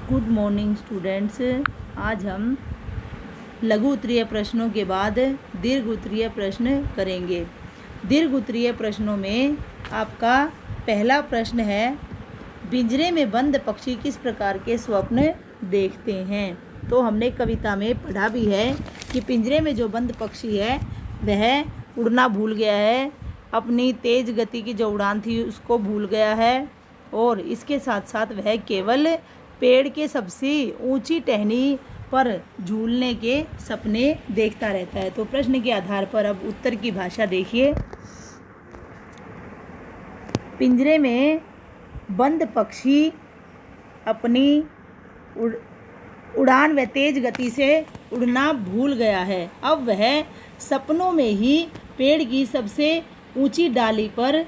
Good morning students. आज हम लघु उत्तरीय प्रश्नों के बाद दीर्घ उत्तरीय प्रश्न करेंगे। दीर्घ उत्तरीय प्रश्नों में आपका पहला प्रश्न है, पिंजरे में बंद पक्षी किस प्रकार के स्वप्न देखते हैं। तो हमने कविता में पढ़ा भी है कि पिंजरे में जो बंद पक्षी है वह उड़ना भूल गया है, अपनी तेज गति की जो उड़ान थी उसको भूल गया है और इसके साथ साथ वह केवल पेड़ के सबसे ऊंची टहनी पर झूलने के सपने देखता रहता है। तो प्रश्न के आधार पर अब उत्तर की भाषा देखिए। पिंजरे में बंद पक्षी अपनी उड़ान व तेज गति से उड़ना भूल गया है। अब वह सपनों में ही पेड़ की सबसे ऊंची डाली पर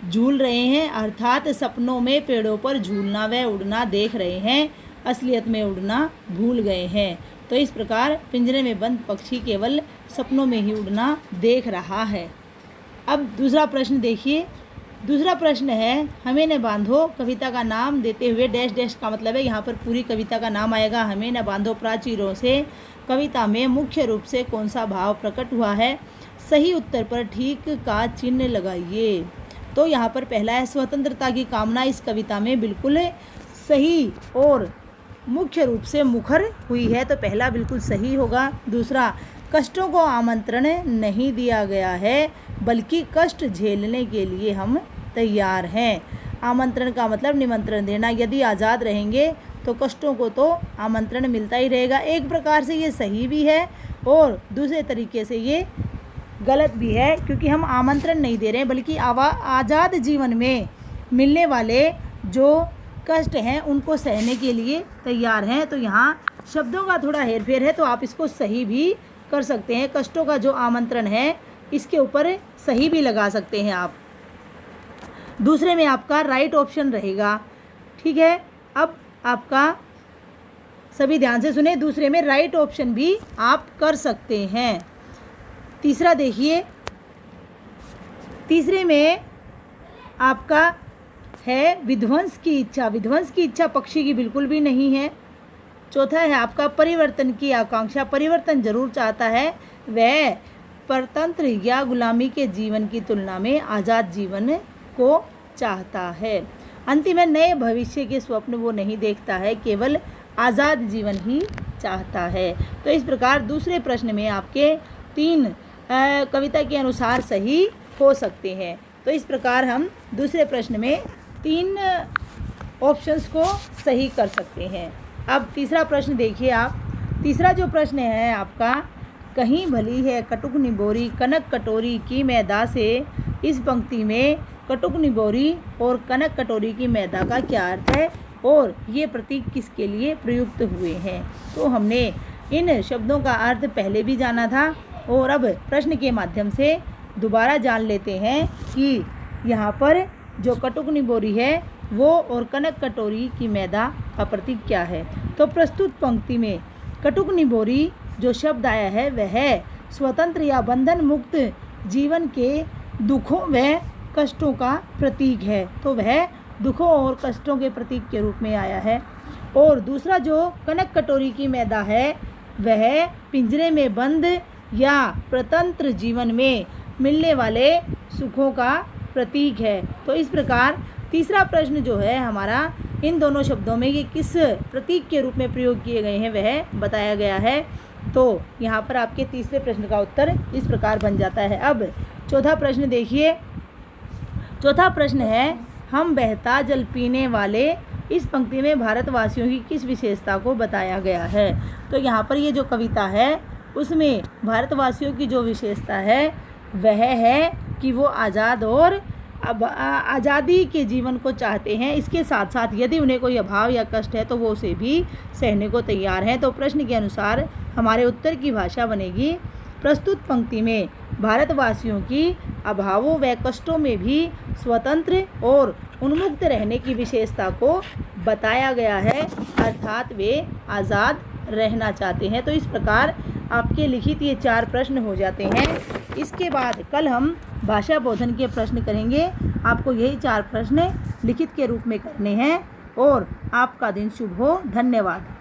झूल रहे हैं, अर्थात सपनों में पेड़ों पर झूलना व उड़ना देख रहे हैं, असलियत में उड़ना भूल गए हैं। तो इस प्रकार पिंजरे में बंद पक्षी केवल सपनों में ही उड़ना देख रहा है। अब दूसरा प्रश्न देखिए। दूसरा प्रश्न है, हमें न बांधो कविता का नाम देते हुए डैश डैश का मतलब है यहाँ पर पूरी कविता का नाम आएगा। हमें न बांधो प्राचीरों से कविता में मुख्य रूप से कौन सा भाव प्रकट हुआ है। सही उत्तर पर ठीक का चिन्ह लगाइए। तो यहाँ पर पहला है, स्वतंत्रता की कामना इस कविता में बिल्कुल सही और मुख्य रूप से मुखर हुई है, तो पहला बिल्कुल सही होगा। दूसरा, कष्टों को आमंत्रण नहीं दिया गया है बल्कि कष्ट झेलने के लिए हम तैयार हैं। आमंत्रण का मतलब निमंत्रण देना। यदि आज़ाद रहेंगे तो कष्टों को तो आमंत्रण मिलता ही रहेगा। एक प्रकार से ये सही भी है और दूसरे तरीके से ये गलत भी है, क्योंकि हम आमंत्रण नहीं दे रहे हैं बल्कि आज़ाद जीवन में मिलने वाले जो कष्ट हैं उनको सहने के लिए तैयार हैं। तो यहाँ शब्दों का थोड़ा हेरफेर है, तो आप इसको सही भी कर सकते हैं। कष्टों का जो आमंत्रण है इसके ऊपर सही भी लगा सकते हैं आप। दूसरे में आपका राइट ऑप्शन रहेगा, ठीक है। अब आपका सभी ध्यान से सुने, दूसरे में राइट ऑप्शन भी आप कर सकते हैं। तीसरा देखिए, तीसरे में आपका है विध्वंस की इच्छा। विध्वंस की इच्छा पक्षी की बिल्कुल भी नहीं है। चौथा है आपका परिवर्तन की आकांक्षा। परिवर्तन जरूर चाहता है, वह परतंत्र या गुलामी के जीवन की तुलना में आज़ाद जीवन को चाहता है। अंतिम है, नए भविष्य के स्वप्न वो नहीं देखता है, केवल आज़ाद जीवन ही चाहता है। तो इस प्रकार दूसरे प्रश्न में आपके 3 कविता के अनुसार सही हो सकते हैं। तो इस प्रकार हम दूसरे प्रश्न में 3 ऑप्शंस को सही कर सकते हैं। अब तीसरा प्रश्न देखिए आप। तीसरा जो प्रश्न है आपका, कहीं भली है कटुक निबोरी कनक कटोरी की मैदा से। इस पंक्ति में कटुक निबोरी और कनक कटोरी की मैदा का क्या अर्थ है और ये प्रतीक किसके लिए प्रयुक्त हुए हैं। तो हमने इन शब्दों का अर्थ पहले भी जाना था और अब प्रश्न के माध्यम से दोबारा जान लेते हैं कि यहाँ पर जो कटुक निबोरी है वो और कनक कटोरी की मैदा का प्रतीक क्या है। तो प्रस्तुत पंक्ति में कटुक निबोरी जो शब्द आया है वह स्वतंत्र या बंधन मुक्त जीवन के दुखों व कष्टों का प्रतीक है। तो वह दुखों और कष्टों के प्रतीक के रूप में आया है। और दूसरा जो कनक कटोरी की मैदा है वह पिंजरे में बंद या स्वतंत्र जीवन में मिलने वाले सुखों का प्रतीक है। तो इस प्रकार तीसरा प्रश्न जो है हमारा, इन दोनों शब्दों में ये किस प्रतीक के रूप में प्रयोग किए गए हैं वह बताया गया है। तो यहाँ पर आपके तीसरे प्रश्न का उत्तर इस प्रकार बन जाता है। अब चौथा प्रश्न देखिए। चौथा प्रश्न है, हम बहता जल पीने वाले। इस पंक्ति में भारतवासियों की किस विशेषता को बताया गया है। तो यहाँ पर ये जो कविता है उसमें भारतवासियों की जो विशेषता है वह है कि वो आज़ाद और आज़ादी के जीवन को चाहते हैं। इसके साथ साथ यदि उन्हें कोई अभाव या कष्ट है तो वो उसे भी सहने को तैयार हैं। तो प्रश्न के अनुसार हमारे उत्तर की भाषा बनेगी, प्रस्तुत पंक्ति में भारतवासियों की अभावों व कष्टों में भी स्वतंत्र और उन्मुक्त रहने की विशेषता को बताया गया है, अर्थात वे आज़ाद रहना चाहते हैं। तो इस प्रकार आपके लिखित ये 4 प्रश्न हो जाते हैं। इसके बाद कल हम भाषा बोधन के प्रश्न करेंगे। आपको यही 4 प्रश्न लिखित के रूप में करने हैं। और आपका दिन शुभ हो। धन्यवाद।